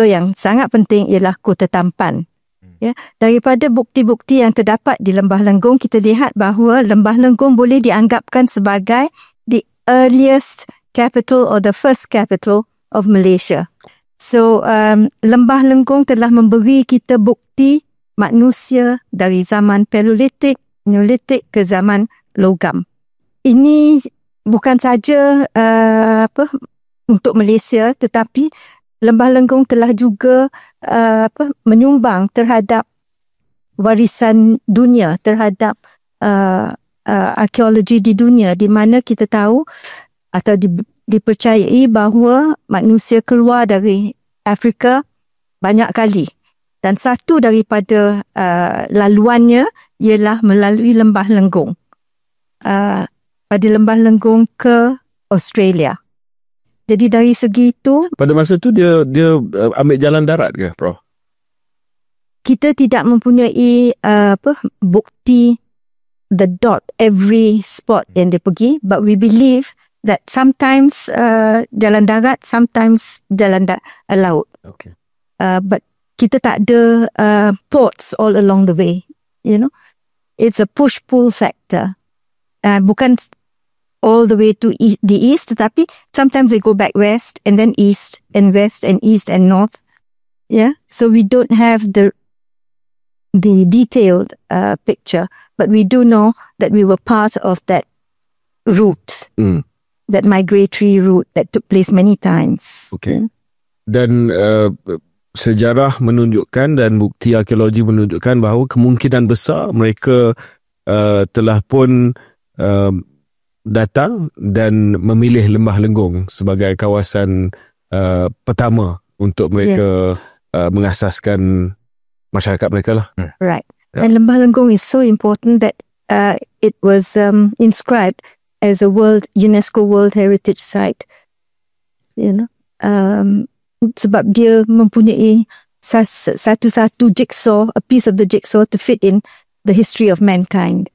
yang sangat penting ialah Kota Tampan. Ya, daripada bukti-bukti yang terdapat di Lembah Lenggong, kita lihat bahawa Lembah Lenggong boleh dianggapkan sebagai the earliest capital or the first capital of Malaysia. So, Lembah Lenggong telah memberi kita bukti manusia dari zaman Paleolitik, Neolitik ke zaman logam. Ini bukan saja untuk Malaysia, tetapi Lembah Lenggong telah juga menyumbang terhadap warisan dunia, terhadap arkeologi di dunia, di mana kita tahu atau dipercayai bahawa manusia keluar dari Afrika banyak kali. Dan satu daripada laluannya ialah melalui Lembah Lenggong. Pada Lembah Lenggong ke Australia. Jadi dari segi itu, pada masa tu dia ambil jalan darat ke, Prof? Kita tidak mempunyai bukti the dot every spot yang dia pergi, but we believe that sometimes jalan darat, sometimes jalan laut. Okay. But kita tak ada ports all along the way, you know. It's a push-pull factor. Bukan all the way to the east, tetapi sometimes they go back west and then east and west and east and north. Yeah, so we don't have the detailed picture, but we do know that we were part of that route, that migratory route that took place many times. Okay. Dan sejarah menunjukkan dan bukti arkeologi menunjukkan bahawa kemungkinan besar mereka telah pun datang dan memilih Lembah Lenggong sebagai kawasan pertama untuk mereka mengasaskan masyarakat mereka lah. Right. Yeah. And Lembah Lenggong is so important that it was inscribed as a UNESCO World Heritage Site. You know, sebab dia mempunyai satu jigsaw, a piece of the jigsaw to fit in the history of mankind.